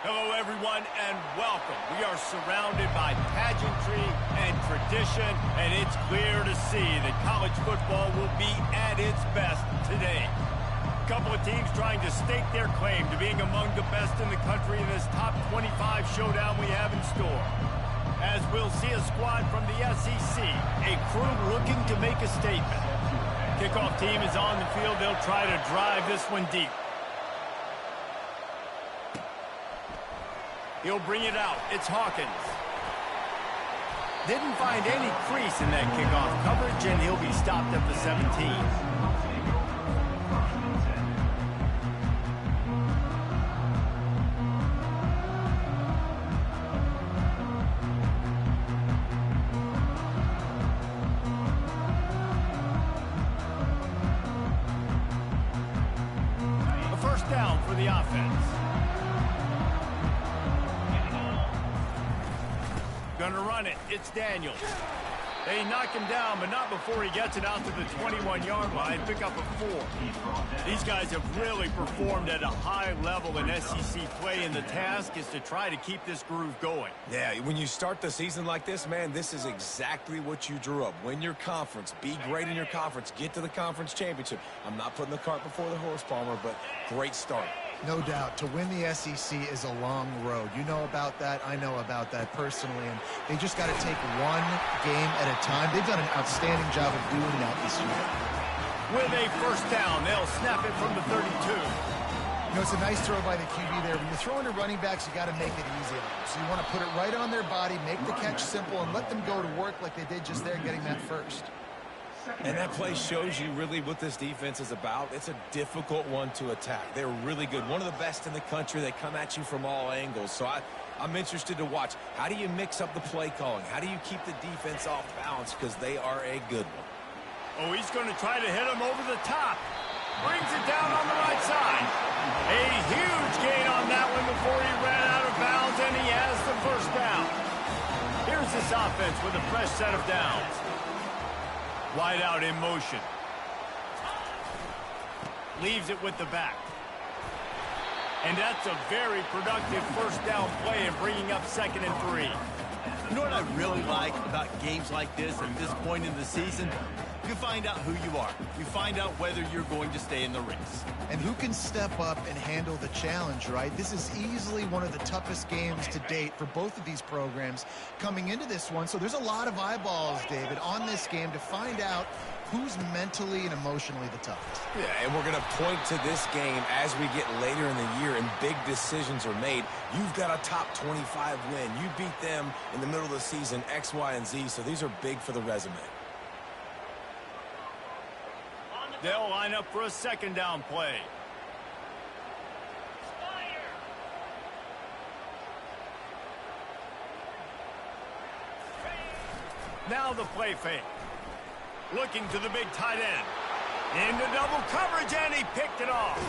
Hello, everyone, and welcome. We are surrounded by pageantry and tradition, and it's clear to see that college football will be at its best today. A couple of teams trying to stake their claim to being among the best in the country in this top 25 showdown we have in store. As we'll see a squad from the SEC, a crew looking to make a statement. Kickoff team is on the field. They'll try to drive this one deep. He'll bring it out. It's Hawkins. Didn't find any crease in that kickoff coverage, and he'll be stopped at the 17. A first down for the offense. Gonna run it. It's Daniels. They knock him down, but not before he gets it out to the 21-yard line. Pick up a 4. These guys have really performed at a high level in SEC play, and the task is to try to keep this groove going. Yeah, when you start the season like this, man, this is exactly what you drew up. Win your conference. Be great in your conference. Get to the conference championship. I'm not putting the cart before the horse, Palmer, but great start. No doubt. To win the SEC is a long road. You know about that. I know about that personally. And they just got to take one game at a time. They've done an outstanding job of doing that this year. With a first down, they'll snap it from the 32. You know, it's a nice throw by the QB there. When you're throwing to running backs, you got to make it easy on them. So you want to put it right on their body, make the catch simple, and let them go to work like they did just there getting that first. And that play shows you really what this defense is about. It's a difficult one to attack. They're really good. One of the best in the country. They come at you from all angles. So I'm interested to watch. How do you mix up the play calling? How do you keep the defense off balance? Because they are a good one. Oh, he's going to try to hit him over the top. Brings it down on the right side. A huge gain on that one before he ran out of bounds, and he has the first down. Here's this offense with a fresh set of downs. Wide out in motion. Leaves it with the back. And that's a very productive first down play in bringing up 2nd and 3. You know what I really like about games like this at this point in the season? You find out who you are. You find out whether you're going to stay in the race. And who can step up and handle the challenge, right? This is easily one of the toughest games to date for both of these programs coming into this one. So there's a lot of eyeballs, David, on this game to find out who's mentally and emotionally the toughest. Yeah, and we're going to point to this game as we get later in the year and big decisions are made. You've got a top 25 win. You beat them in the middle of the season, X, Y, and Z. So these are big for the resume. They'll line up for a 2nd down play. Now the play fake. Looking to the big tight end. Into double coverage, and he picked it off.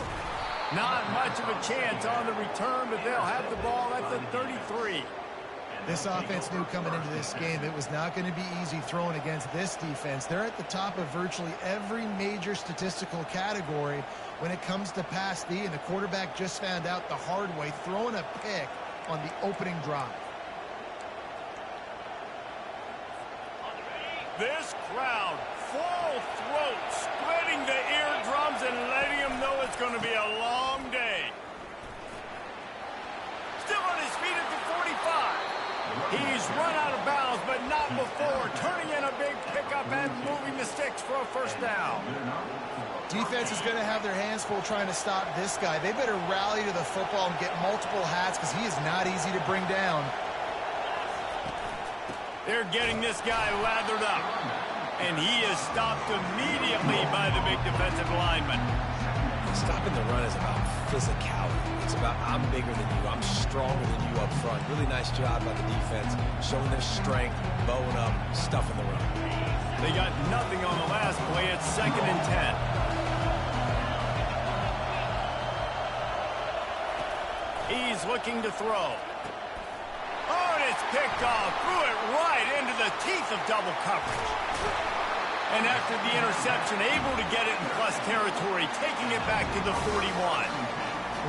Not much of a chance on the return, but they'll have the ball at the 33. This offense knew coming into this game it was not going to be easy throwing against this defense. They're at the top of virtually every major statistical category when it comes to pass D, and the quarterback just found out the hard way, throwing a pick on the opening drive. This crowd, full throat, splitting the eardrums and letting them know it's going to be a long day. Still on his feet at the 45. He's run out of bounds, but not before turning in a big pickup and moving the sticks for a first down. Defense is going to have their hands full trying to stop this guy. They better rally to the football and get multiple hats because he is not easy to bring down. They're getting this guy lathered up, and he is stopped immediately by the big defensive lineman. Stopping the run is about physicality. It's about I'm bigger than you. I'm stronger than you up front. Really nice job by the defense, showing their strength, bowing up, stuffing the run. They got nothing on the last play. It's 2nd and 10. He's looking to throw. Oh, and it's picked off. Threw it right into the teeth of double coverage. And after the interception, able to get it in plus territory, taking it back to the 41.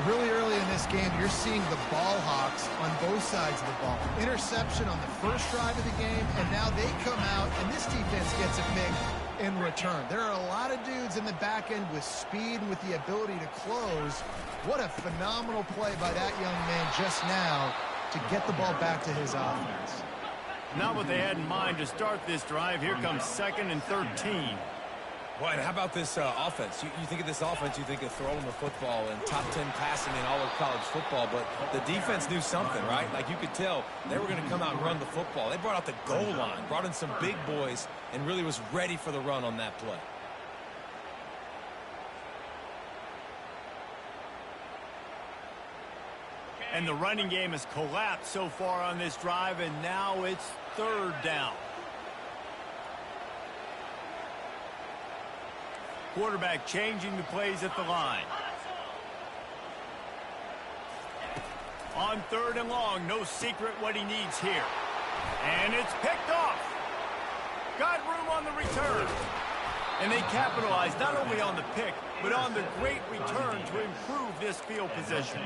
Really early in this game, you're seeing the ball hawks on both sides of the ball. Interception on the first drive of the game, and now they come out, and this defense gets a pick in return. There are a lot of dudes in the back end with speed and with the ability to close. What a phenomenal play by that young man just now to get the ball back to his offense. Not what they had in mind to start this drive. Here comes 2nd and 13. Well, and how about this offense? You think of this offense, you think of throwing the football and top 10 passing in all of college football, but the defense knew something, right? Like you could tell they were going to come out and run the football. They brought out the goal line, brought in some big boys, and really was ready for the run on that play. And the running game has collapsed so far on this drive, and now it's 3rd down. Quarterback changing the plays at the line. On 3rd and long, no secret what he needs here. And it's picked off. Got room on the return. And they capitalize not only on the pick, but on the great return to improve this field position.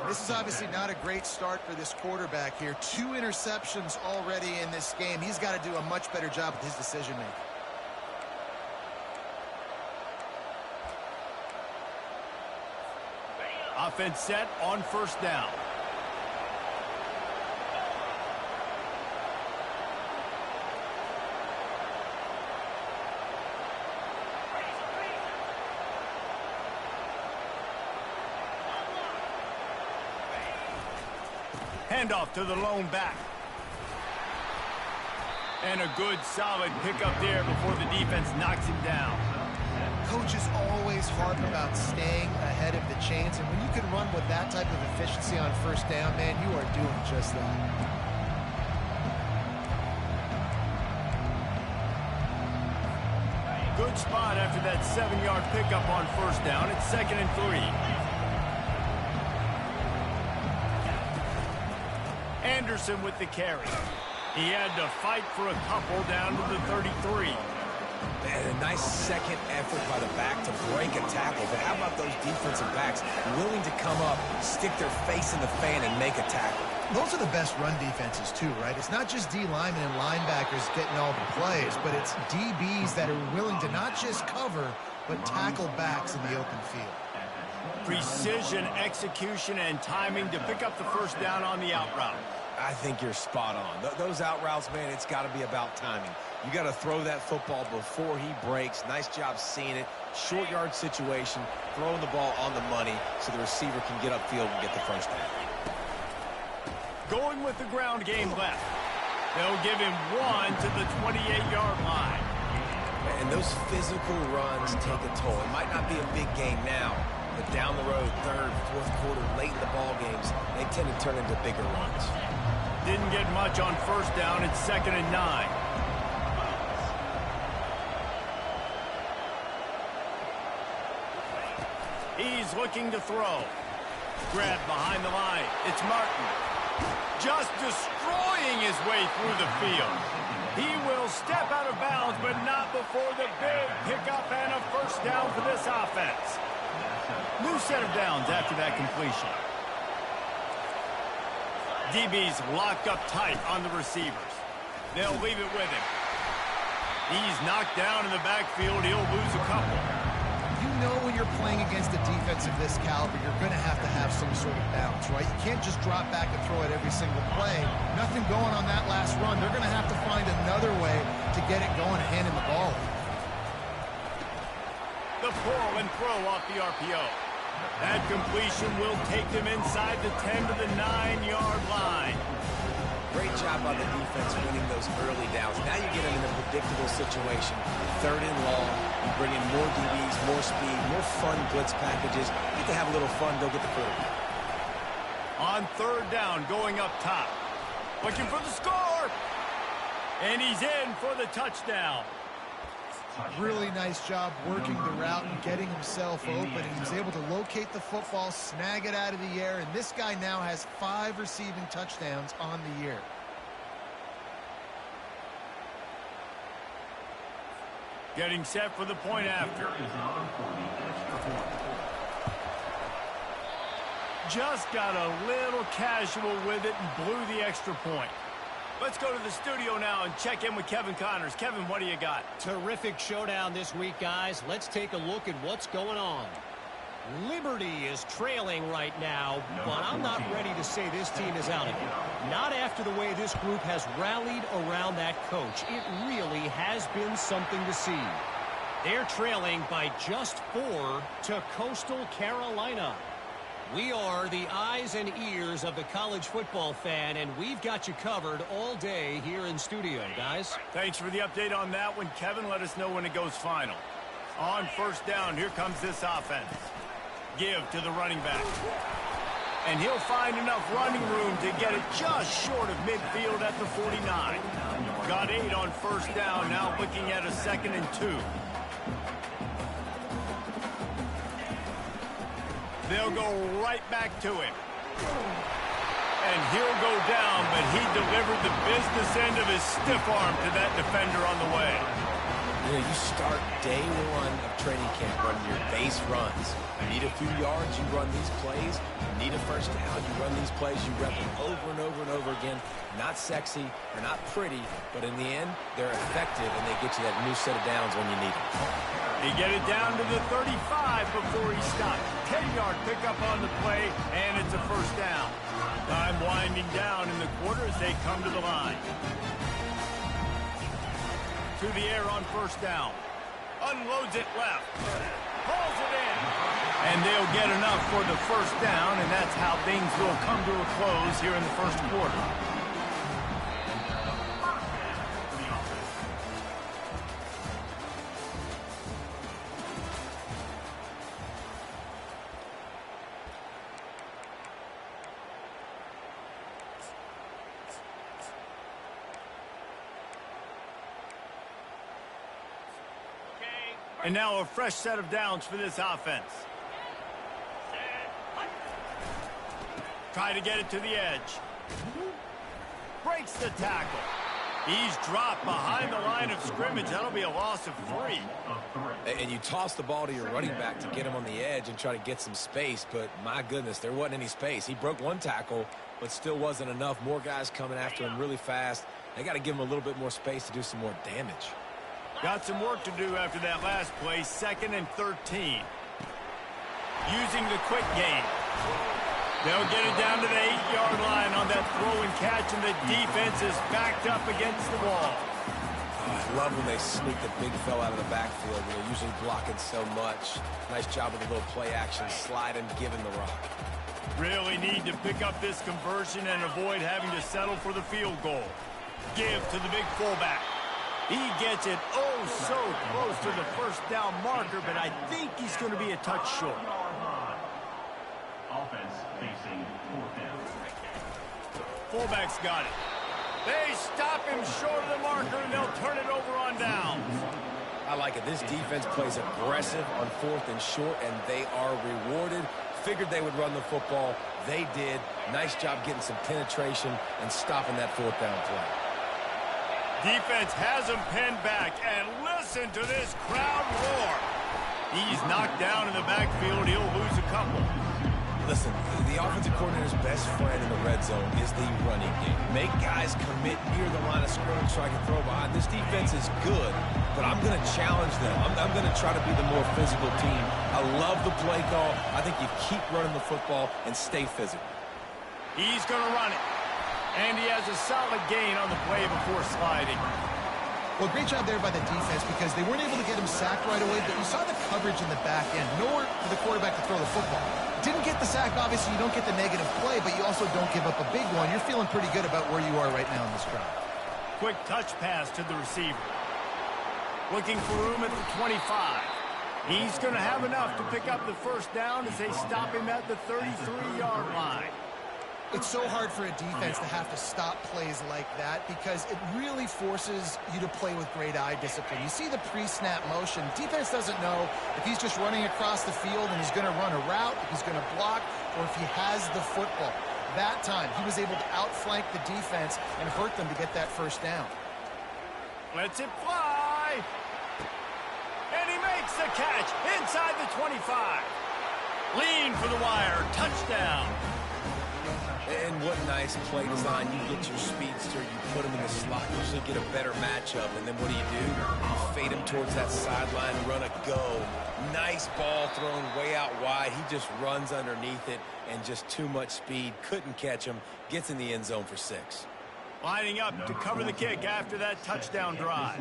This is obviously not a great start for this quarterback here. 2 interceptions already in this game. He's got to do a much better job with his decision-making. Offense set on 1st down. Handoff to the lone back. And a good solid pickup there before the defense knocks him down. Coaches always harp about staying ahead of the chains, and when you can run with that type of efficiency on 1st down, man, you are doing just that. Good spot after that 7-yard pickup on 1st down. It's 2nd and 3. Anderson with the carry. He had to fight for a couple down to the 33. And a nice second effort by the back to break a tackle. But how about those defensive backs willing to come up, stick their face in the fan, and make a tackle? Those are the best run defenses, too, right? It's not just D linemen and linebackers getting all the plays, but it's DBs that are willing to not just cover, but tackle backs in the open field. Precision, execution, and timing to pick up the 1st down on the out route. I think you're spot on. Those out routes, man, it's got to be about timing. You got to throw that football before he breaks. Nice job seeing it. Short yard situation, throwing the ball on the money so the receiver can get upfield and get the 1st down. Going with the ground game left. They'll give him 1 to the 28-yard line. And those physical runs take a toll. It might not be a big game now, but down the road, 3rd, 4th quarter, late in the ball games, they tend to turn into bigger runs. Didn't get much on 1st down. It's 2nd and 9. He's looking to throw. Grabbed behind the line. It's Martin. Just destroying his way through the field. He will step out of bounds, but not before the big pickup and a 1st down for this offense. New set of downs after that completion. DB's locked up tight on the receivers. They'll leave it with him. He's knocked down in the backfield. He'll lose a couple. You know when you're playing against a defense of this caliber, you're going to have some sort of balance, right? You can't just drop back and throw it every single play. Nothing going on that last run. They're going to have to find another way to get it going and handing the ball. The pull and throw off the RPO. That completion will take them inside the 10 to the 9-yard line. Great job by the defense winning those early downs. Now you get them in a predictable situation. 3rd and long. You bring in more DBs, more speed, more fun blitz packages. You get to have a little fun, go get the quarterback. On 3rd down, going up top. Looking for the score. And he's in for the touchdown. Really nice job working the route and getting himself open. And he was able to locate the football, snag it out of the air, and this guy now has 5 receiving touchdowns on the year. Getting set for the point after. Just got a little casual with it and blew the extra point. Let's go to the studio now and check in with Kevin Connors. Kevin, what do you got? Terrific showdown this week, guys. Let's take a look at what's going on. Liberty is trailing right now, but I'm not ready to say this team is out of it. Not after the way this group has rallied around that coach. It really has been something to see. They're trailing by just 4 to Coastal Carolina. We are the eyes and ears of the college football fan, and we've got you covered all day here in studio, guys. Thanks for the update on that one, Kevin. Let us know when it goes final. On first down, here comes this offense. Give to the running back. And he'll find enough running room to get it just short of midfield at the 49. Got 8 on first down, now looking at a 2nd and 2. They'll go right back to him. And he'll go down, but he delivered the business end of his stiff arm to that defender on the way. You know, you start day 1 of training camp running your base runs. You need a few yards, you run these plays. You need a first down, you run these plays. You rep them over and over and over again. Not sexy, they're not pretty, but in the end, they're effective, and they get you that new set of downs when you need them. He get it down to the 35 before he stopped. 10-yard pickup on the play, and it's a first down. Time winding down in the quarter as they come to the line. To the air on first down. Unloads it left. Pulls it in. And they'll get enough for the first down, and that's how things will come to a close here in the first quarter. And now a fresh set of downs for this offense. Try to get it to the edge. Breaks the tackle. He's dropped behind the line of scrimmage. That'll be a loss of 3. And you toss the ball to your running back to get him on the edge and try to get some space, but my goodness, there wasn't any space. He broke 1 tackle, but still wasn't enough. More guys coming after him really fast. They got to give him a little bit more space to do some more damage. Got some work to do after that last play, 2nd and 13. Using the quick game. They'll get it down to the 8-yard line on that throw and catch, and the defense is backed up against the wall. I love when they sneak the big fella out of the backfield. They're usually blocking so much. Nice job with a little play action, sliding, giving the rock. Really need to pick up this conversion and avoid having to settle for the field goal. Give to the big fullback. He gets it oh so close to the first down marker, but I think he's going to be a touch short. Offense facing 4th down. Fullback's got it. They stop him short of the marker, and they'll turn it over on downs. I like it. This defense plays aggressive on 4th and short, and they are rewarded. Figured they would run the football. They did. Nice job getting some penetration and stopping that 4th down play. Defense has him pinned back, and listen to this crowd roar. He's knocked down in the backfield. He'll lose a couple. Listen, the offensive coordinator's best friend in the red zone is the running game. Make guys commit near the line of scrimmage so I can throw behind. This defense is good, but I'm going to challenge them. I'm going to try to be the more physical team. I love the play call. I think you keep running the football and stay physical. He's going to run it. And he has a solid gain on the play before sliding. Well, great job there by the defense because they weren't able to get him sacked right away, but you saw the coverage in the back end. Nowhere for the quarterback to throw the football. Didn't get the sack, obviously you don't get the negative play, but you also don't give up a big one. You're feeling pretty good about where you are right now in this drive. Quick touch pass to the receiver. Looking for room at the 25. He's going to have enough to pick up the first down as they stop him at the 33-yard line. It's so hard for a defense to have to stop plays like that because it really forces you to play with great eye discipline. You see the pre-snap motion. Defense doesn't know if he's just running across the field and he's going to run a route, if he's going to block, or if he has the football. That time, he was able to outflank the defense and hurt them to get that first down. Lets it fly. And he makes the catch inside the 25. Lean for the wire. Touchdown. And what nice play design. You get your speedster, you put him in the slot, you usually get a better matchup, and then what do? You fade him towards that sideline, run a go. Nice ball thrown way out wide. He just runs underneath it, and just too much speed. Couldn't catch him. Gets in the end zone for 6. Lining up to cover the kick after that touchdown drive.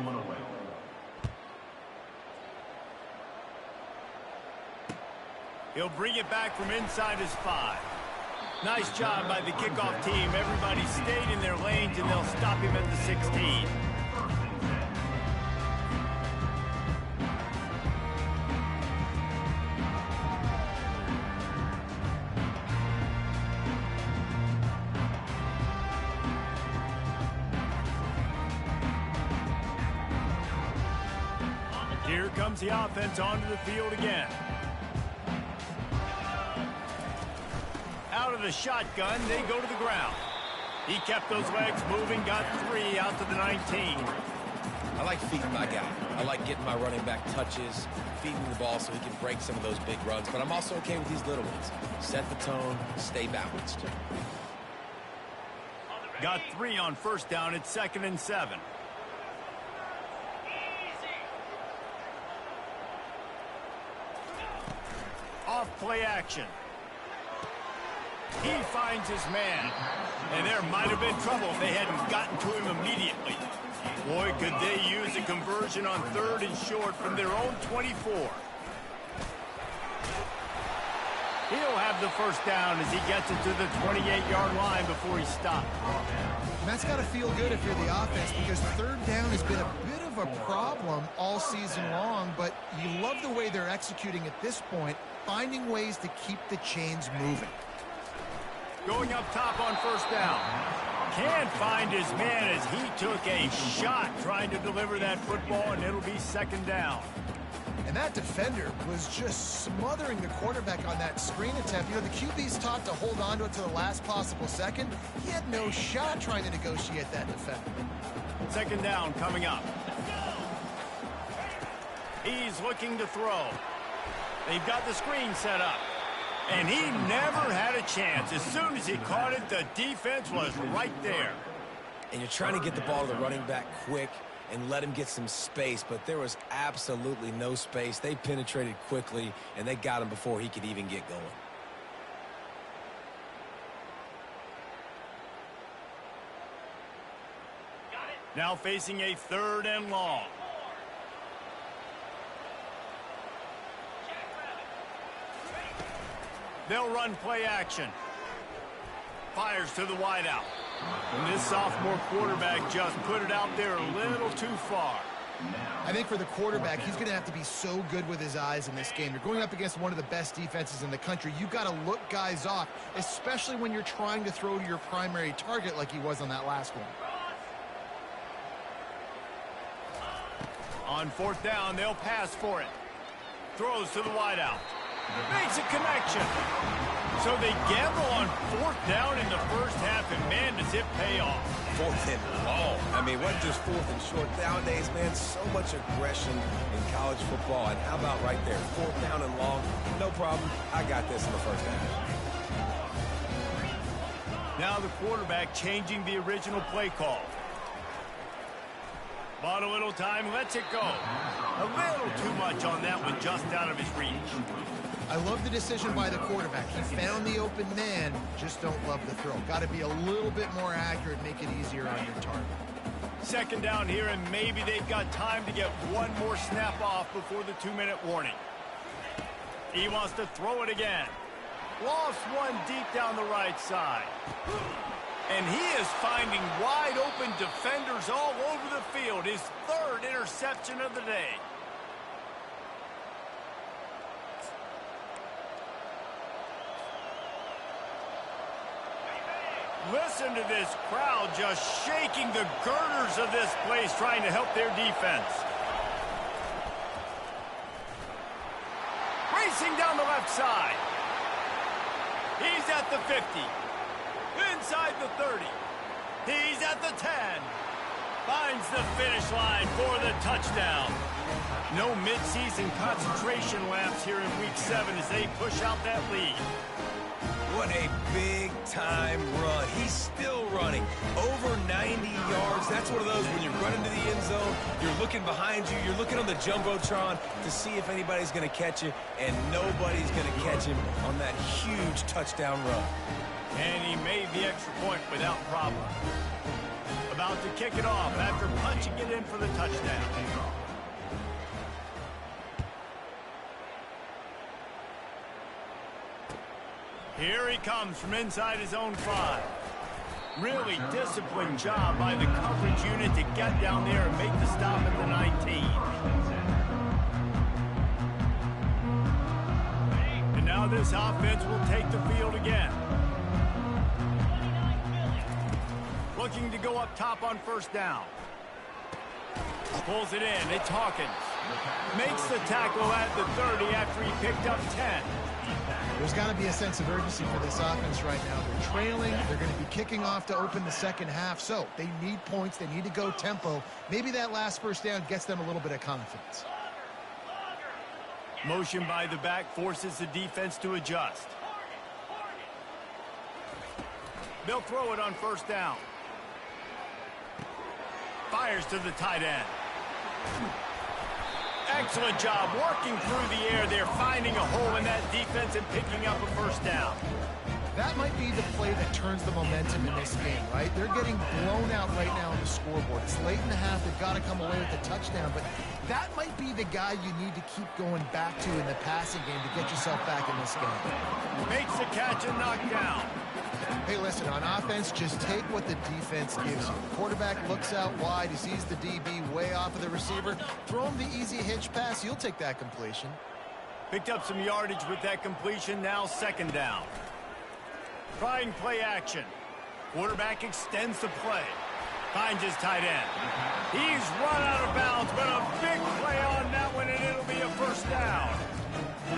He'll bring it back from inside his 5. Nice job by the kickoff team. Everybody stayed in their lanes, and they'll stop him at the 16. Here comes the offense onto the field again. Out of the shotgun, they go to the ground. He kept those legs moving, got 3 out to the 19. I like feeding my guy. I like getting my running back touches, feeding the ball so he can break some of those big runs. But I'm also okay with these little ones. Set the tone, stay balanced. Got 3 on first down. It's 2nd and 7. Off play action. He finds his man. And there might have been trouble if they hadn't gotten to him immediately. Boy, could they use a conversion on 3rd and short from their own 24. He'll have the first down as he gets it to the 28-yard line before he stopped. And that's got to feel good if you're the offense, because 3rd down has been a bit of a problem all season long, but you love the way they're executing at this point, finding ways to keep the chains moving. Going up top on first down. Can't find his man as he took a shot trying to deliver that football, and it'll be 2nd down. And that defender was just smothering the quarterback on that screen attempt. You know, the QB's taught to hold on to it to the last possible second. He had no shot trying to negotiate that defender. 2nd down coming up. He's looking to throw. They've got the screen set up. And he never had a chance. As soon as he caught it, the defense was right there. And you're trying to get the ball to the running back quick and let him get some space, but there was absolutely no space. They penetrated quickly, and they got him before he could even get going. Now facing a 3rd and long. They'll run play action. Fires to the wideout. And this sophomore quarterback just put it out there a little too far. I think for the quarterback, he's going to have to be so good with his eyes in this game. You're going up against one of the best defenses in the country. You've got to look guys off, especially when you're trying to throw to your primary target like he was on that last one. On 4th down, they'll pass for it. Throws to the wideout. Makes a connection. So they gamble on 4th down in the first half, and man, does it pay off. 4th and long. I mean, what just 4th and short? Nowadays, man, so much aggression in college football. And how about right there? 4th down and long, no problem. I got this in the first half. Now the quarterback changing the original play call. Bought a little time, lets it go. A little too much on that one, just out of his reach. I love the decision by the quarterback. He found the open man, just don't love the throw. Got to be a little bit more accurate, make it easier on your target. 2nd down here, and maybe they've got time to get one more snap off before the 2-minute warning. He wants to throw it again. Lost one deep down the right side. And he is finding wide open defenders all over the field. His 3rd interception of the day. Listen to this crowd just shaking the girders of this place, trying to help their defense. Racing down the left side. He's at the 50. Inside the 30. He's at the 10. finds the finish line for the touchdown. No midseason concentration laps here in Week 7 as they push out that lead. What a big-time run. He's still running. Over 90 yards. That's one of those when you run into the end zone, you're looking behind you, you're looking on the Jumbotron to see if anybody's going to catch you, and nobody's going to catch him on that huge touchdown run. And he made the extra point without problem. About to kick it off after punching it in for the touchdown. Here he comes from inside his own 5. Really disciplined job by the coverage unit to get down there and make the stop at the 19. And now this offense will take the field again. Looking to go up top on first down. Pulls it in. It's Hawkins. Makes the tackle at the 30 after he picked up 10. There's got to be a sense of urgency for this offense right now. They're trailing. They're going to be kicking off to open the second half. So they need points. They need to go tempo. Maybe that last first down gets them a little bit of confidence. Motion by the back forces the defense to adjust. They'll throw it on first down. Fires to the tight end. Excellent job working through the air there, finding a hole in that defense and picking up a first down. That might be the play that turns the momentum in this game, right? They're getting blown out right now on the scoreboard. It's late in the half. They've got to come away with the touchdown, but that might be the guy you need to keep going back to in the passing game to get yourself back in this game. Makes the catch and knock down. Hey, listen, on offense, just take what the defense gives you. The quarterback looks out wide. He sees the DB way off of the receiver. Throw him the easy hitch pass. You'll take that completion. Picked up some yardage with that completion. Now second down. Trying play action. Quarterback extends the play. Finds his tight end. He's run out of bounds, but a big play on that one, and it'll be a first down.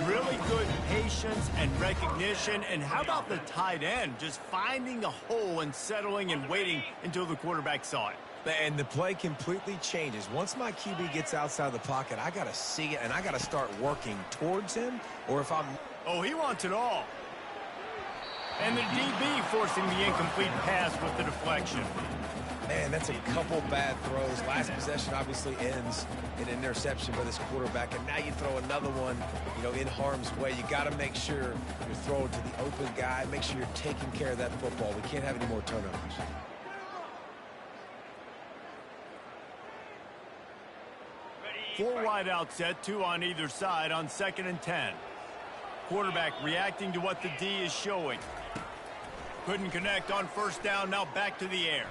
Really good patience and recognition. And how about the tight end just finding a hole and settling and waiting until the quarterback saw it? And the play completely changes. Once my QB gets outside the pocket, I got to see it, and I got to start working towards him. Or if I'm... Oh, he wants it all. And the DB forcing the incomplete pass with the deflection. Man, that's a couple bad throws. Last possession obviously ends in an interception by this quarterback, and now you throw another one, in harm's way. You got to make sure you're throwing to the open guy. Make sure you're taking care of that football. We can't have any more turnovers. Four wide out set, 2 on either side on 2nd and 10. Quarterback reacting to what the D is showing. Couldn't connect on first down, now back to the air.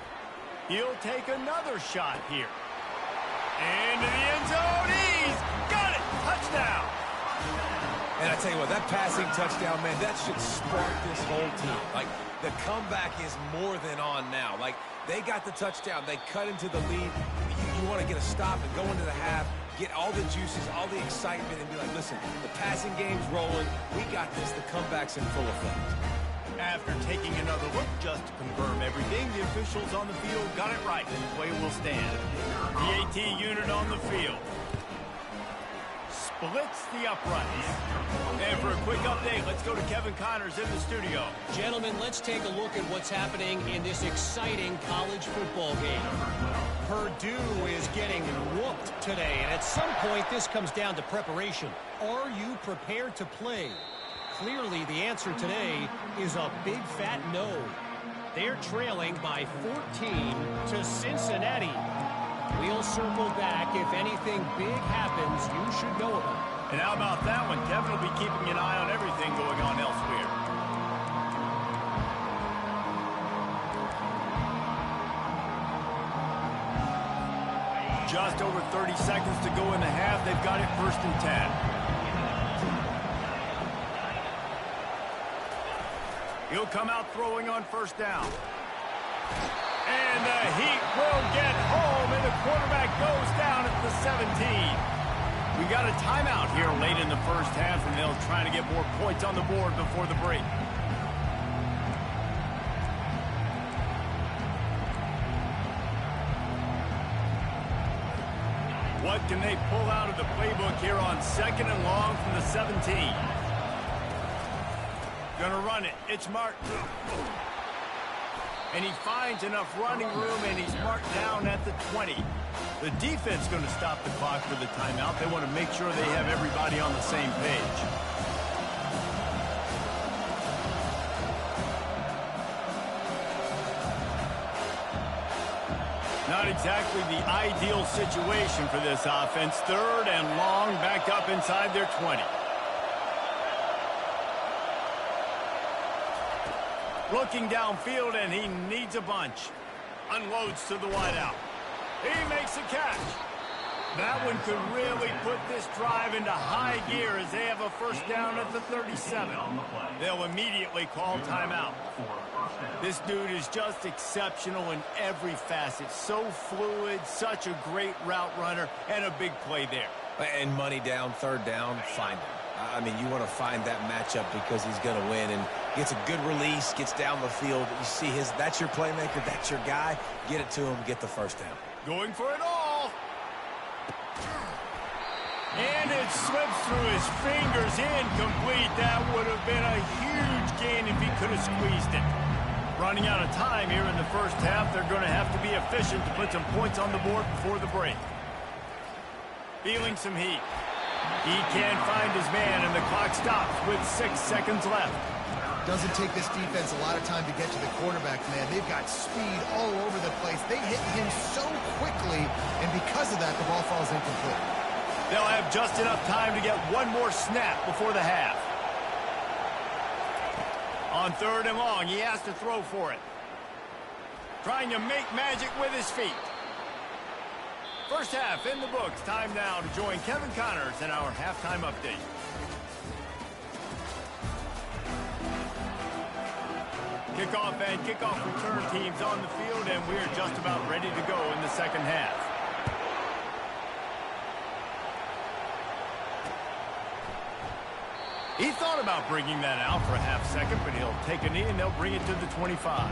He'll take another shot here. Into the end zone, he's got it! Touchdown! And I tell you what, that passing touchdown, man, that should spark this whole team. Like, the comeback is more than on now. Like, they got the touchdown. They cut into the lead. You want to get a stop and go into the half, get all the juices, all the excitement, and be like, listen, the passing game's rolling. We got this. The comeback's in full effect. After taking another look just to confirm everything, the officials on the field got it right, and play will stand. The AT unit on the field. Splits the uprights. And for a quick update, let's go to Kevin Connors in the studio. Gentlemen, let's take a look at what's happening in this exciting college football game. Purdue is getting whooped today, and at some point this comes down to preparation. Are you prepared to play? Clearly, the answer today is a big fat no. They're trailing by 14 to Cincinnati. We'll circle back. If anything big happens, you should know about it. And how about that one? Kevin will be keeping an eye on everything going on elsewhere. Just over 30 seconds to go in the half. They've got it 1st and 10. He'll come out throwing on first down. And the Heat will get home, and the quarterback goes down at the 17. We got a timeout here late in the first half, and they'll try to get more points on the board before the break. What can they pull out of the playbook here on 2nd and long from the 17? Gonna run it. It's Martin. And he finds enough running room, and he's marked down at the 20. The defense going to stop the clock for the timeout. They want to make sure they have everybody on the same page. Not exactly the ideal situation for this offense. 3rd and long, back up inside their 20. Looking downfield, and he needs a bunch. Unloads to the wideout. He makes a catch. That one could really put this drive into high gear as they have a first down at the 37. They'll immediately call timeout. This dude is just exceptional in every facet. So fluid, such a great route runner, and a big play there. And money down, 3rd down, find him. I mean, you want to find that matchup because he's going to win, and gets a good release, gets down the field. You see that's your playmaker, that's your guy. Get it to him, get the first down. Going for it all. And it slips through his fingers, incomplete. That would have been a huge gain if he could have squeezed it. Running out of time here in the first half. They're going to have to be efficient to put some points on the board before the break. Feeling some heat. He can't find his man, and the clock stops with 6 seconds left. Doesn't take this defense a lot of time to get to the quarterback, man. They've got speed all over the place. They hit him so quickly, and because of that, the ball falls incomplete. They'll have just enough time to get one more snap before the half. On 3rd and long, he has to throw for it. Trying to make magic with his feet. First half in the books. Time now to join Kevin Connors in our halftime update. Kickoff and kickoff return teams on the field, and we're just about ready to go in the second half. He thought about bringing that out for a half second, but he'll take a knee, and they'll bring it to the 25.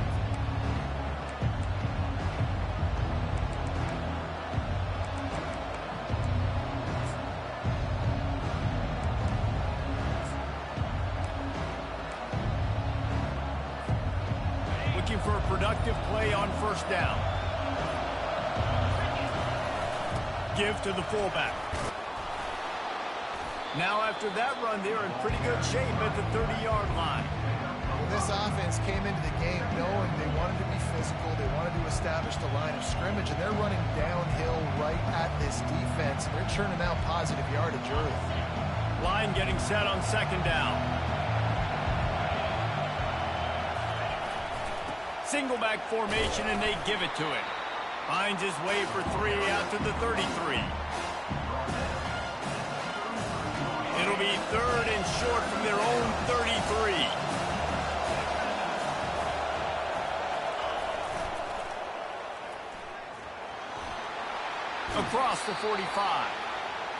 For a productive play on first down. Give to the fullback. Now after that run, they're in pretty good shape at the 30-yard line. Well, this offense came into the game knowing they wanted to be physical, they wanted to establish the line of scrimmage, and they're running downhill right at this defense. They're churning out positive yardage early. Line getting set on 2nd down. Single back formation, and they give it to him. Finds his way for 3 out to the 33. It'll be 3rd and short from their own 33. Across the 45.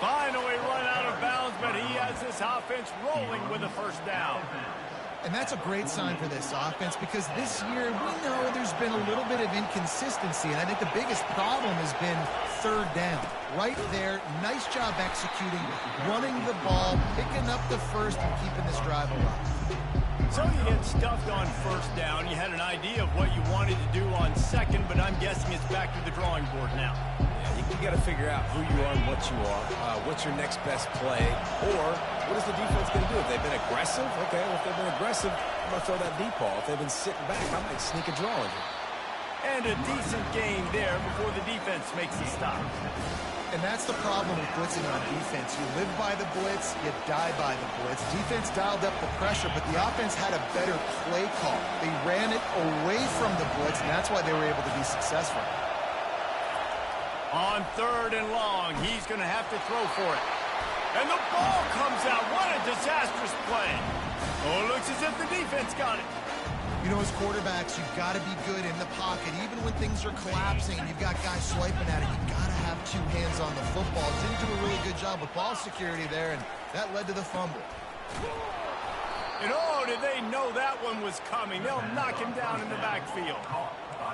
Finally run out of bounds, but he has this offense rolling with a first down. And that's a great sign for this offense because this year we know there's been a little bit of inconsistency, and I think the biggest problem has been 3rd down. Right there, nice job executing, running the ball, picking up the first, and keeping this drive alive. So you get stuffed on first down. You had an idea of what you wanted to do on 2nd, but I'm guessing it's back to the drawing board now. You got to figure out who you are and what you are. What's your next best play? Or what is the defense going to do? If they've been aggressive, okay, well, if they've been aggressive, I'm going to throw that deep ball. If they've been sitting back, I might sneak a draw in here. And a decent gain there before the defense makes the stop. And that's the problem with blitzing on defense. You live by the blitz, you die by the blitz. Defense dialed up the pressure, but the offense had a better play call. They ran it away from the blitz, and that's why they were able to be successful. On 3rd and long, he's going to have to throw for it. And the ball comes out. What a disastrous play. Oh, it looks as if the defense got it. You know, as quarterbacks, you've got to be good in the pocket. Even when things are collapsing and you've got guys swiping at it, you've got to have 2 hands on the football. Didn't do a really good job with ball security there, and that led to the fumble. And oh, did they know that one was coming. They'll knock him down in the backfield.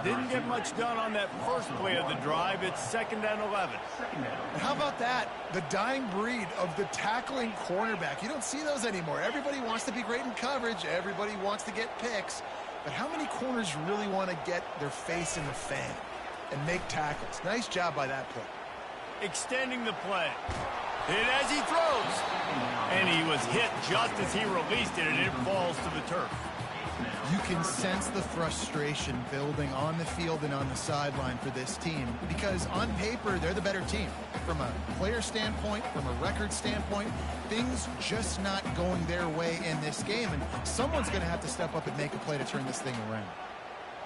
Didn't get much done on that first play of the drive. It's 2nd and 11. And how about that? The dying breed of the tackling cornerback. You don't see those anymore. Everybody wants to be great in coverage. Everybody wants to get picks. But how many corners really want to get their face in the fan and make tackles? Nice job by that play. Extending the play. Hit as he throws. And he was hit just as he released it, and it falls to the turf. You can sense the frustration building on the field and on the sideline for this team because on paper, they're the better team. From a player standpoint, from a record standpoint, things just not going their way in this game, and someone's going to have to step up and make a play to turn this thing around.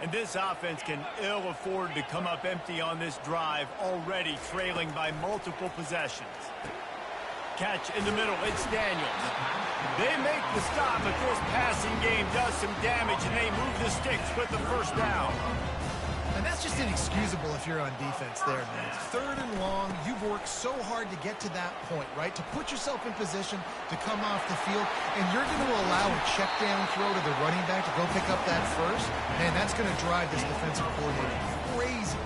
And this offense can ill afford to come up empty on this drive, already trailing by multiple possessions. Catch in the middle, it's Daniels. They make the stop, but this passing game does some damage, and they move the sticks with the first down. And that's just inexcusable if you're on defense there, man. 3rd and long, you've worked so hard to get to that point, right? To put yourself in position to come off the field, and you're going to allow a check down throw to the running back to go pick up that first. Man, that's going to drive this defensive coordinator crazy.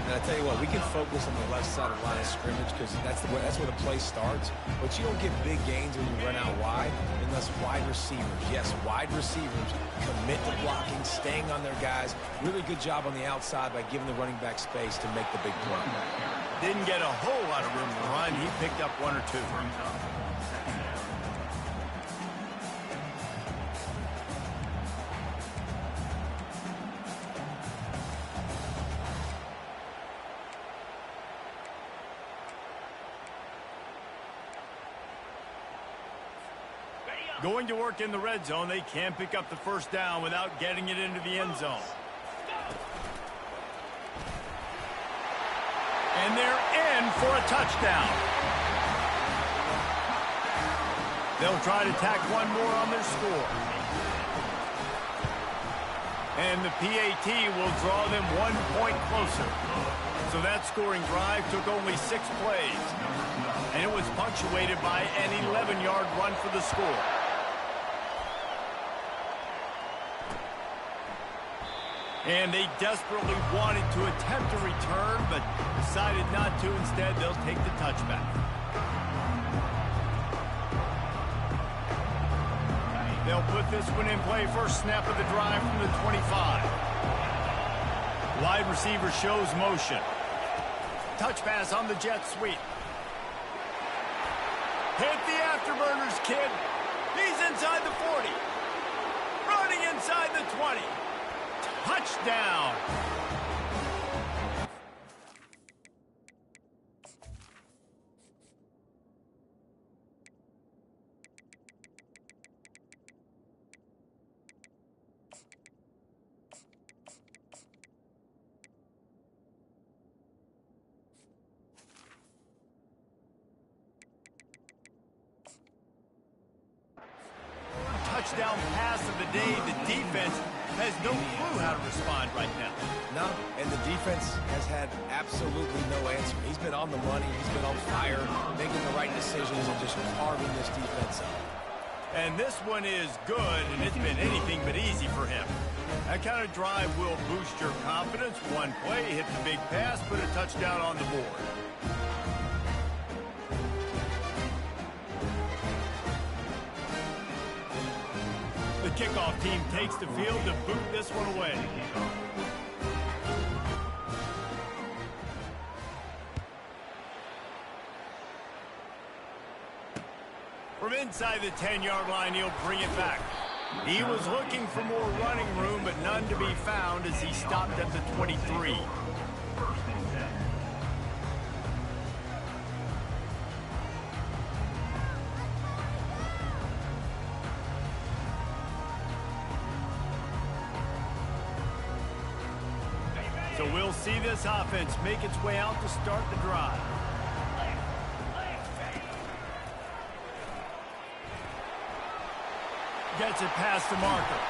And I tell you what, we can focus on the left side of the line of scrimmage because that's where the play starts. But you don't get big gains when you run out wide unless wide receivers, yes, wide receivers commit to blocking, staying on their guys. Really good job on the outside by giving the running back space to make the big play. Didn't get a whole lot of room to run. He picked up 1 or 2. Going to work in the red zone. They can't pick up the first down without getting it into the end zone. And they're in for a touchdown. They'll try to tack one more on their score. And the PAT will draw them 1 point closer. So that scoring drive took only 6 plays. And it was punctuated by an 11-yard run for the score. And they desperately wanted to attempt a return, but decided not to. Instead, they'll take the touchback. They'll put this one in play. First snap of the drive from the 25. Wide receiver shows motion. Touch pass on the jet sweep. Hit the afterburners, kid. He's inside the 40. Running inside the 20. Touchdown. Touchdown pass of the day. The defense has no clue how to respond right now. No, and the defense has had absolutely no answer. He's been on the money. He's been on fire, making the right decisions and just carving this defense up. And this one is good, and it's been anything but easy for him. That kind of drive will boost your confidence. One play, hit the big pass, put a touchdown on the board. The kickoff team takes the field to boot this one away. From inside the 10-yard line, he'll bring it back. He was looking for more running room, but none to be found as he stopped at the 23. So we'll see this offense make its way out to start the drive. Gets it past the marker.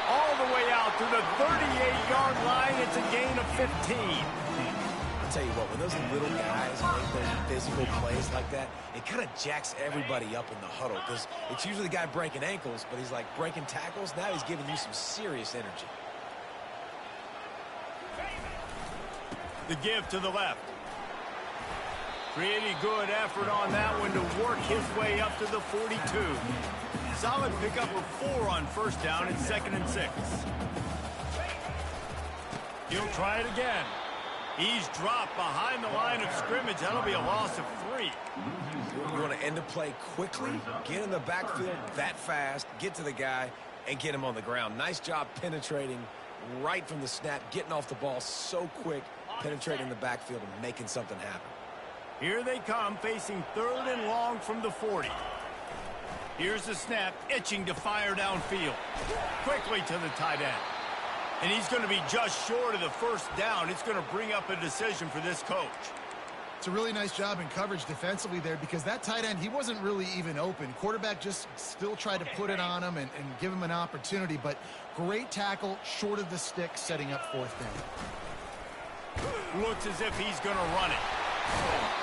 All the way out to the 38-yard line. It's a gain of 15. I'll tell you what, when those little guys make those physical plays like that, it kind of jacks everybody up in the huddle because it's usually the guy breaking ankles, but he's like breaking tackles. Now he's giving you some serious energy. The give to the left. Pretty good effort on that one to work his way up to the 42. Solid pickup of 4 on first down and 2nd and 6. He'll try it again. He's dropped behind the line of scrimmage. That'll be a loss of 3. You want to end the play quickly, get in the backfield that fast, get to the guy, and get him on the ground. Nice job penetrating right from the snap, getting off the ball so quick, penetrating the backfield and making something happen. Here they come, facing 3rd and long from the 40. Here's the snap, itching to fire downfield. Quickly to the tight end. And he's going to be just short of the first down. It's going to bring up a decision for this coach. It's a really nice job in coverage defensively there because that tight end, he wasn't really even open. Quarterback just still tried to put it on him and give him an opportunity, but great tackle, short of the stick, setting up 4th down. Looks as if he's going to run it.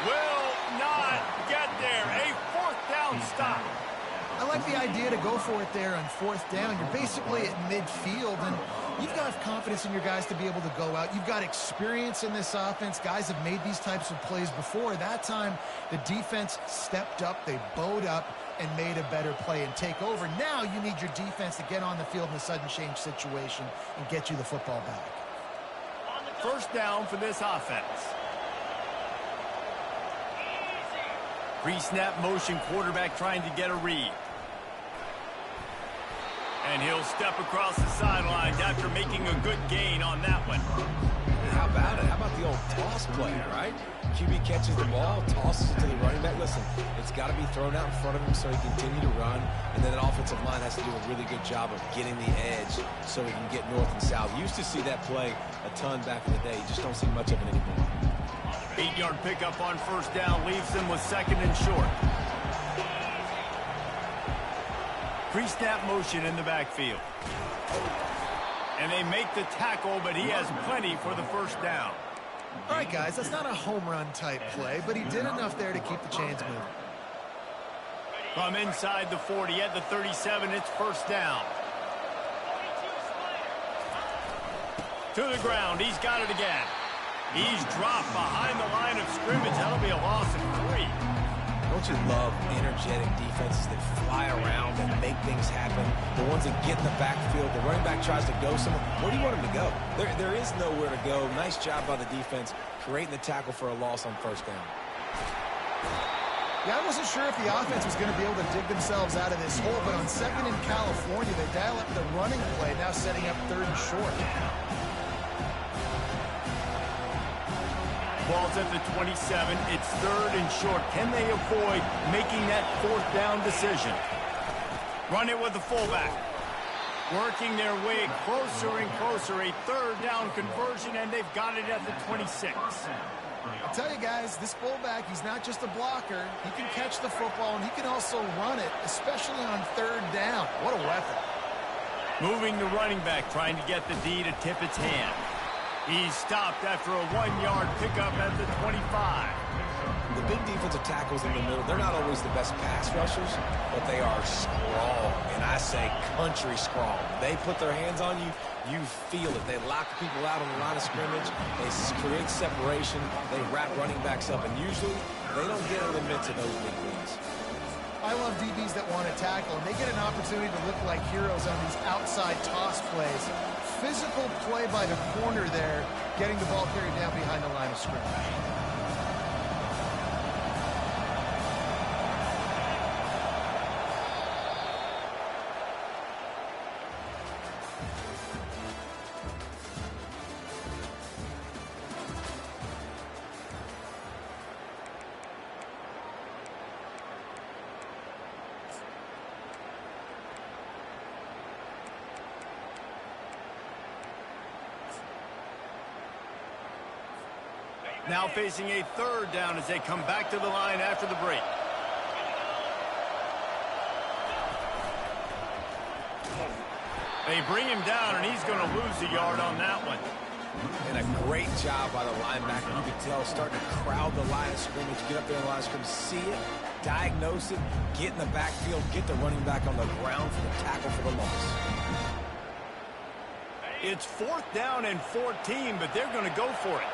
Will not get there. A 4th down stop. I like the idea to go for it there on 4th down. You're basically at midfield, and you've got confidence in your guys to be able to go out. You've got experience in this offense. Guys have made these types of plays before. That time, the defense stepped up. They bowed up and made a better play and take over. Now you need your defense to get on the field in a sudden change situation and get you the football back. First down for this offense. Pre-snap motion, quarterback trying to get a read. And he'll step across the sidelines after making a good gain on that one. How about it? How about the old toss play, right? QB catches the ball, tosses it to the running back. Listen, it's got to be thrown out in front of him so he can continue to run. And then an offensive line has to do a really good job of getting the edge so he can get north and south. Used to see that play a ton back in the day. You just don't see much of it anymore. 8-yard pickup on first down leaves them with 2nd and short. Pre-snap motion in the backfield. And they make the tackle, but he has plenty for the first down. All right, guys, that's not a home run type play, but he did enough there to keep the chains moving. From inside the 40 at the 37, it's first down. To the ground, he's got it again. He's dropped behind the line of scrimmage. That'll be a loss of 3. Don't you love energetic defenses that fly around and make things happen? The ones that get in the backfield, the running back tries to go somewhere. Where do you want him to go? There is nowhere to go. Nice job by the defense creating the tackle for a loss on first down. Yeah, I wasn't sure if the offense was going to be able to dig themselves out of this hole, but on 2nd in California, they dial up the running play, now setting up 3rd and short. Ball's at the 27. It's 3rd and short. Can they avoid making that 4th down decision? Run it with the fullback. Working their way closer and closer. A 3rd down conversion, and they've got it at the 26. I'll tell you guys, this fullback, he's not just a blocker. He can catch the football, and he can also run it, especially on 3rd down. What a weapon. Moving the running back, trying to get the D to tip its hand. He's stopped after a 1-yard pickup at the 25. The big defensive tackles in the middle, they're not always the best pass rushers, but they are strong, and I say country strong. They put their hands on you, you feel it. They lock people out on the line of scrimmage. They create separation. They wrap running backs up, and usually they don't get in the midst of those big ones. I love DBs that want to tackle, and they get an opportunity to look like heroes on these outside toss plays. Physical play by the corner there, getting the ball carried down behind the line of scrimmage. Now facing a 3rd down as they come back to the line after the break. They bring him down, and he's going to lose a yard on that one. And a great job by the linebacker. You can tell, starting to crowd the line of scrimmage, get up there in the line of scrimmage, see it, diagnose it, get in the backfield, get the running back on the ground for the tackle for the loss. It's 4th down and 14, but they're going to go for it.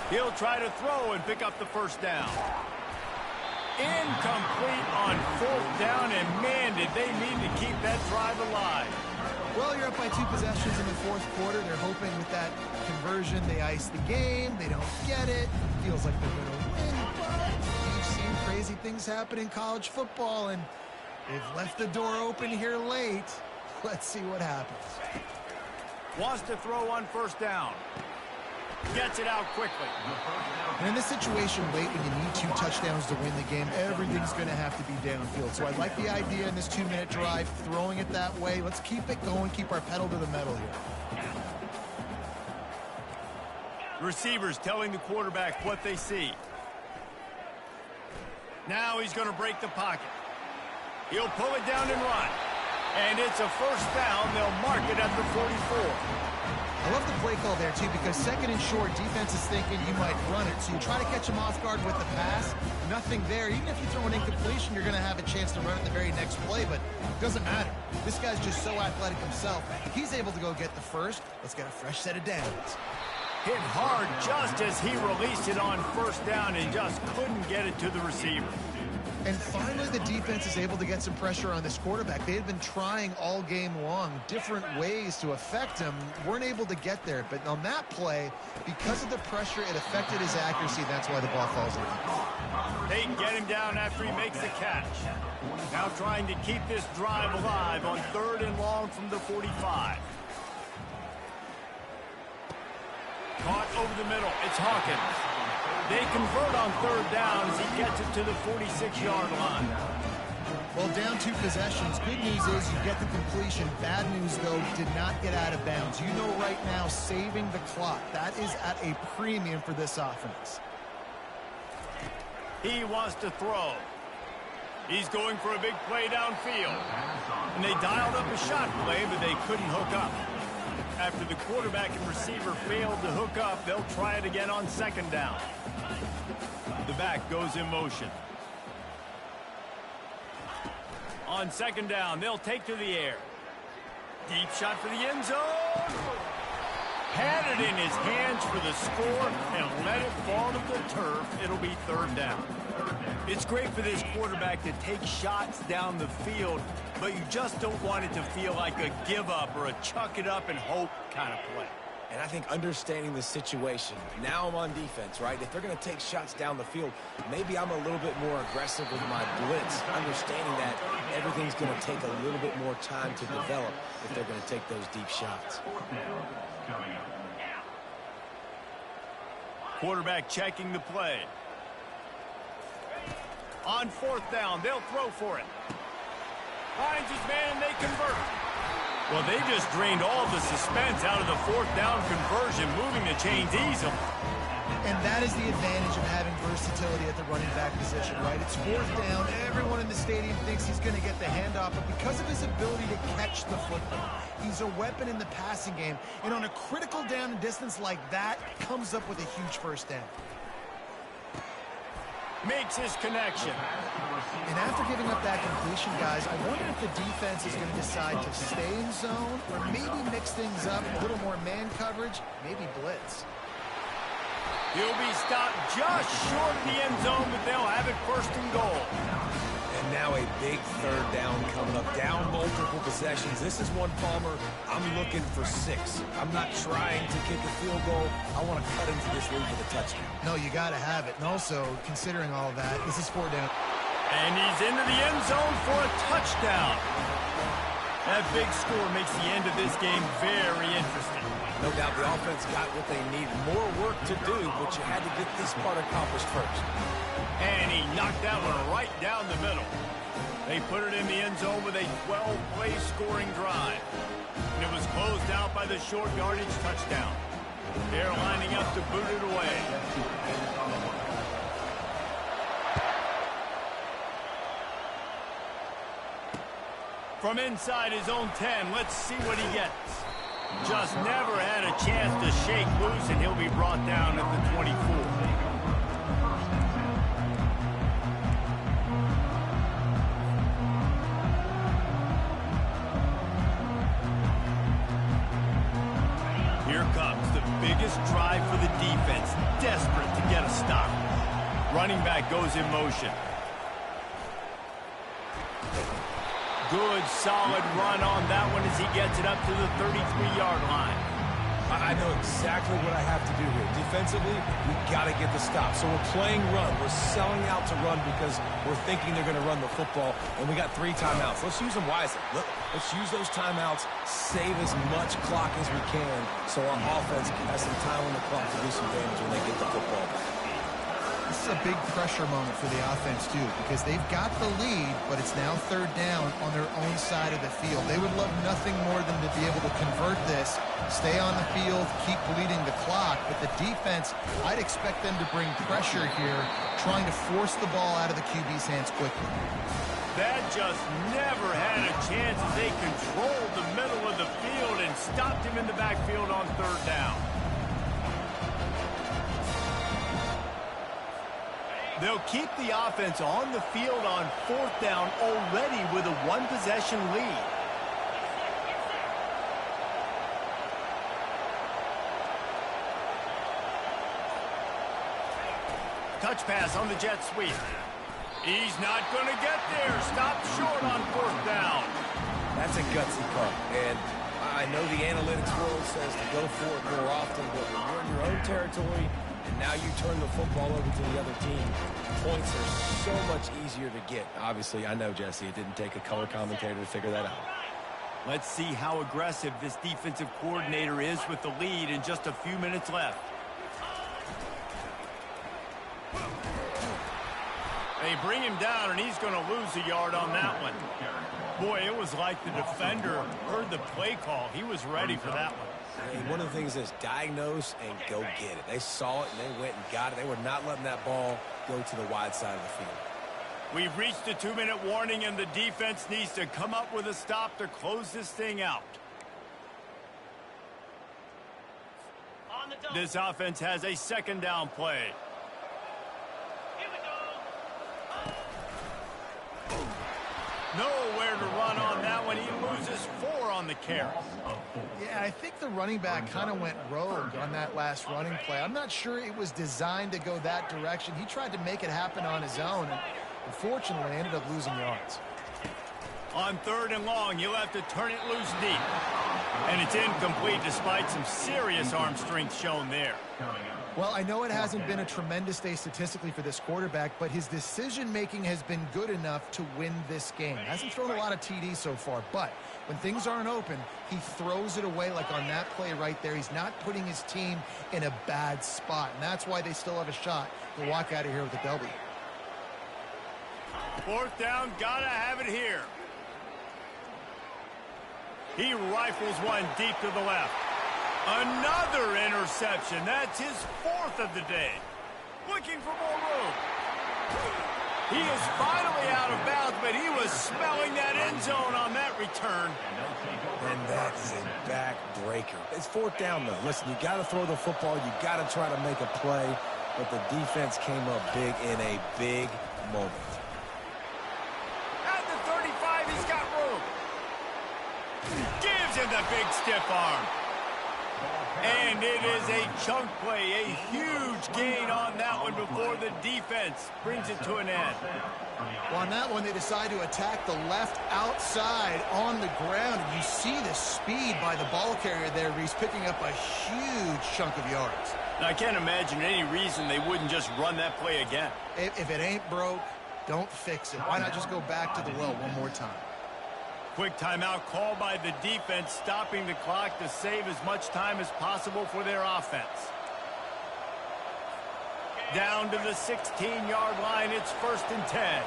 He'll try to throw and pick up the first down. Incomplete on fourth down, and man, did they need to keep that drive alive. Well, you're up by 2 possessions in the fourth quarter. They're hoping with that conversion they ice the game. They don't get it. Feels like they're going to win, but we've seen crazy things happen in college football, and they've left the door open here late. Let's see what happens. Wants to throw on first down. Gets it out quickly. And in this situation late when you need 2 touchdowns to win the game, everything's going to have to be downfield. So I like the idea in this 2-minute drive, throwing it that way. Let's keep it going, keep our pedal to the metal here. Receivers telling the quarterback what they see. Now he's going to break the pocket. He'll pull it down and run. And it's a first down. They'll mark it at the 44. I love the play call there, too, because second and short, defense is thinking you might run it. So you try to catch him off guard with the pass. Nothing there. Even if you throw an incompletion, you're going to have a chance to run it the very next play, but it doesn't matter. This guy's just so athletic himself. He's able to go get the first. Let's get a fresh set of downs. Hit hard just as he released it on first down and just couldn't get it to the receiver. And finally, the defense is able to get some pressure on this quarterback. They had been trying all game long different ways to affect him. Weren't able to get there. But on that play, because of the pressure, it affected his accuracy. That's why the ball falls in. They get him down after he makes the catch. Now trying to keep this drive alive on 3rd and long from the 45. Caught over the middle. It's Hawkins. They convert on 3rd down as he gets it to the 46-yard line. Well, down 2 possessions. Good news is you get the completion. Bad news, though, did not get out of bounds. You know right now, saving the clock. That is at a premium for this offense. He wants to throw. He's going for a big play downfield. And they dialed up a shot play, but they couldn't hook up. After the quarterback and receiver failed to hook up, they'll try it again on 2nd down. The back goes in motion. On 2nd down, they'll take to the air. Deep shot for the end zone. Had it in his hands for the score and let it fall to the turf. It'll be 3rd down. It's great for this quarterback to take shots down the field, but you just don't want it to feel like a give-up or a chuck it up and hope kind of play. And I think understanding the situation, now I'm on defense, right? If they're going to take shots down the field, maybe I'm a little bit more aggressive with my blitz, understanding that everything's going to take a little bit more time to develop if they're going to take those deep shots. Quarterback checking the play. On 4th down, they'll throw for it. Finds his man, and they convert. Well, they just drained all the suspense out of the 4th down conversion, moving the chains easily. And that is the advantage of having versatility at the running back position, right? It's 4th down. Everyone in the stadium thinks he's going to get the handoff, but because of his ability to catch the football, he's a weapon in the passing game. And on a critical down and distance like that, comes up with a huge first down. Makes his connection. And after giving up that completion, guys, I wonder if the defense is going to decide to stay in zone or maybe mix things up, a little more man coverage, maybe blitz. He'll be stopped just short of the end zone, but they'll have it 1st and goal. And now a big 3rd down coming up. Down multiple possessions. This is one, Palmer, I'm looking for 6. I'm not trying to kick a field goal. I want to cut into this lead with a touchdown. No, you got to have it. And also, considering all of that, this is 4 down. And he's into the end zone for a touchdown. That big score makes the end of this game very interesting. No doubt the offense got what they needed. More work to do, but you had to get this part accomplished first. And he knocked that one right down the middle. They put it in the end zone with a 12-play scoring drive. And it was closed out by the short yardage touchdown. They're lining up to boot it away. From inside his own 10, let's see what he gets. Just never had a chance to shake loose, and he'll be brought down at the 24. Here comes comes the biggest drive for the defense, desperate to get a stop. Running back goes in motion. Good, solid run on that one as he gets it up to the 33-yard line. I know exactly what I have to do here. Defensively, we got to get the stop. So we're playing run. We're selling out to run because we're thinking they're going to run the football, and we got 3 timeouts. Let's use them wisely. Let's use those timeouts, save as much clock as we can so our offense has some time on the clock to do some damage when they get the football back. This is a big pressure moment for the offense, too, because they've got the lead, but it's now 3rd down on their own side of the field. They would love nothing more than to be able to convert this, stay on the field, keep bleeding the clock. But the defense, I'd expect them to bring pressure here, trying to force the ball out of the QB's hands quickly. That just never had a chance as they controlled the middle of the field and stopped him in the backfield on 3rd down. They'll keep the offense on the field on 4th down already with a 1-possession lead. Touch pass on the jet sweep. He's not going to get there. Stopped short on 4th down. That's a gutsy call. And I know the analytics world says to go for it more often, but when you're in your own territory, and now you turn the football over to the other team, points are so much easier to get. Obviously, I know, Jesse, it didn't take a color commentator to figure that out. Let's see how aggressive this defensive coordinator is with the lead and just a few minutes left. They bring him down, and he's going to lose a yard on that one. Boy, it was like the defender heard the play call. He was ready for that one. Hey, one of the things is diagnose and go get it. They saw it, and they went and got it. They were not letting that ball go to the wide side of the field. We've reached the 2-minute warning, and the defense needs to come up with a stop to close this thing out. This offense has a 2nd down play. Nowhere to run on that one. He loses 4 on the carry. Yeah, I think the running back kind of went rogue on that last running play. I'm not sure it was designed to go that direction. He tried to make it happen on his own, and unfortunately ended up losing yards. On 3rd and long, he'll have to turn it loose deep. And it's incomplete despite some serious arm strength shown there. Well, I know it hasn't been a tremendous day statistically for this quarterback, but his decision-making has been good enough to win this game. Hasn't thrown a lot of TDs so far, but when things aren't open, he throws it away like on that play right there. He's not putting his team in a bad spot, and that's why they still have a shot to walk out of here with a W. 4th down, gotta have it here. He rifles one deep to the left. Another interception. That's his 4th of the day. Looking for more room. He is finally out of bounds, but he was smelling that end zone on that return. And that is a backbreaker. It's 4th down, though. Listen, you got to throw the football. You got to try to make a play. But the defense came up big in a big moment. At the 35, he's got room. Gives him the big stiff arm. And it is a chunk play, a huge gain on that one before the defense brings it to an end. Well, on that one, they decide to attack the left outside on the ground. And you see the speed by the ball carrier there, Reese, picking up a huge chunk of yards. Now, I can't imagine any reason they wouldn't just run that play again. If it ain't broke, don't fix it. Why not just go back to the well one more time? Quick timeout called by the defense, stopping the clock to save as much time as possible for their offense. Down to the 16-yard line, it's 1st and 10.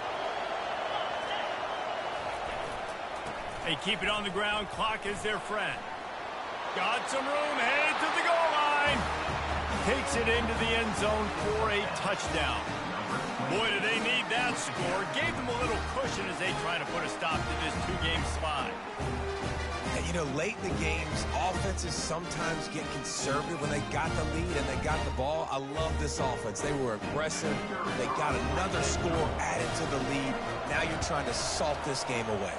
They keep it on the ground, clock is their friend. Got some room, headed to the goal line. Takes it into the end zone for a touchdown. Boy, do they need that score. Gave them a little cushion as they try to put a stop to this 2-game slide. And, you know, late in the games, offenses sometimes get conservative when they got the lead and they got the ball. I love this offense. They were aggressive. They got another score added to the lead. Now you're trying to salt this game away.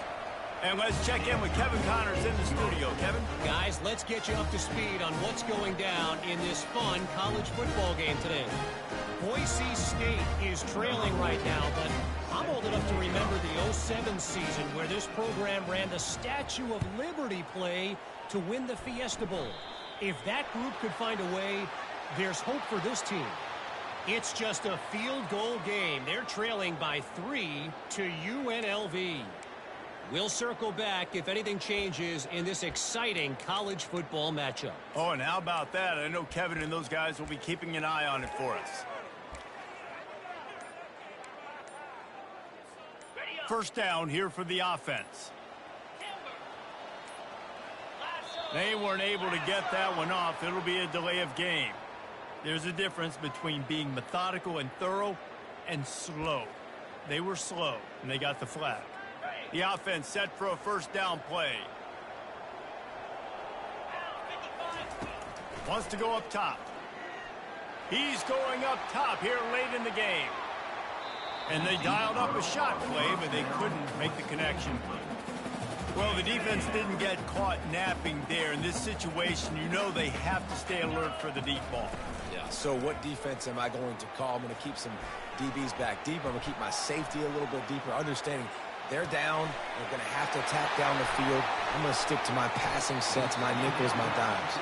And let's check in with Kevin Connors in the studio. Kevin? Guys, let's get you up to speed on what's going down in this fun college football game today. Boise State is trailing right now, but I'm old enough to remember the 07 season where this program ran the Statue of Liberty play to win the Fiesta Bowl. If that group could find a way, there's hope for this team. It's just a field goal game. They're trailing by 3 to UNLV. We'll circle back if anything changes in this exciting college football matchup. Oh, and how about that? I know Kevin and those guys will be keeping an eye on it for us. First down here for the offense. They weren't able to get that one off. It'll be a delay of game. There's a difference between being methodical and thorough and slow. They were slow, and they got the flag. The offense set for a first down play. Wants to go up top. He's going up top here late in the game. And they dialed up a shot play, but they couldn't make the connection. Well, the defense didn't get caught napping there. In this situation, you know they have to stay alert for the deep ball. Yeah, so what defense am I going to call? I'm going to keep some DBs back deeper. I'm going to keep my safety a little bit deeper, understanding they're down. They're going to have to attack down the field. I'm going to stick to my passing sets, my nickels, my dimes.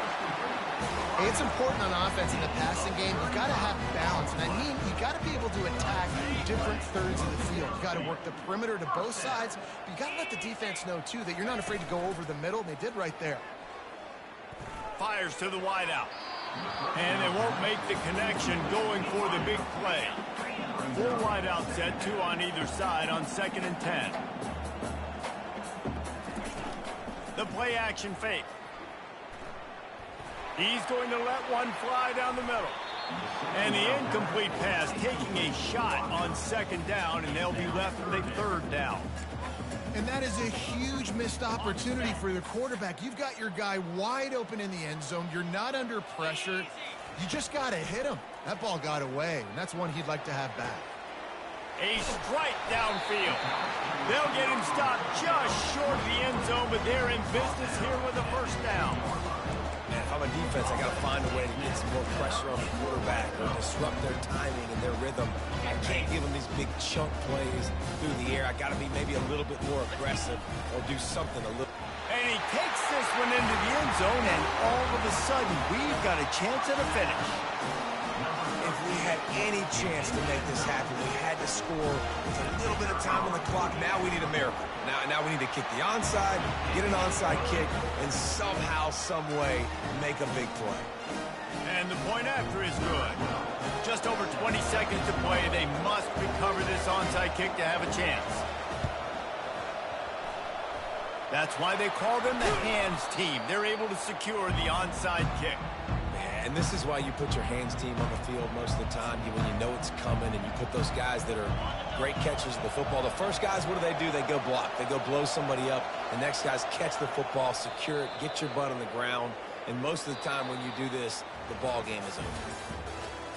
Hey, it's important on offense in the passing game. You got to have balance, and I mean you got to be able to attack different thirds of the field. You got to work the perimeter to both sides, but you got to let the defense know too that you're not afraid to go over the middle, and they did right there. Fires to the wideout, and they won't make the connection going for the big play. 4 wideout set, 2 on either side on 2nd and 10. The play action fake. He's going to let one fly down the middle. And the incomplete pass taking a shot on 2nd down, and they'll be left with a 3rd down. And that is a huge missed opportunity for the quarterback. You've got your guy wide open in the end zone. You're not under pressure. You just got to hit him. That ball got away, and that's one he'd like to have back. A strike downfield. They'll get him stopped just short of the end zone, but they're in business here with a first down. And if I'm a defense, I got to find a way to get some more pressure on the quarterback or disrupt their timing and their rhythm. I can't give them these big chunk plays through the air. I got to be maybe a little bit more aggressive or do something a little. And he takes this one into the end zone, and all of a sudden, we've got a chance at a finish. If we had any chance to make this happen, we had to score with a little bit of time on the clock. Now we need a miracle. Now we need to kick the onside, get an onside kick, and somehow, some way, make a big play. And the point after is good. Just over 20 seconds to play. They must recover this onside kick to have a chance. That's why they call them the hands team. They're able to secure the onside kick. And this is why you put your hands team on the field most of the time when you know it's coming, and you put those guys that are great catchers of the football. The first guys, what do? They go block. They go blow somebody up. The next guys catch the football, secure it, get your butt on the ground. And most of the time when you do this, the ball game is over.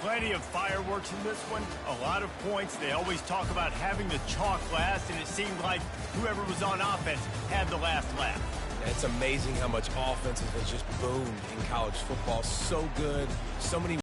Plenty of fireworks in this one. A lot of points. They always talk about having the chalk last, and it seemed like whoever was on offense had the last laugh. It's amazing how much offense has just boomed in college football. So good. So many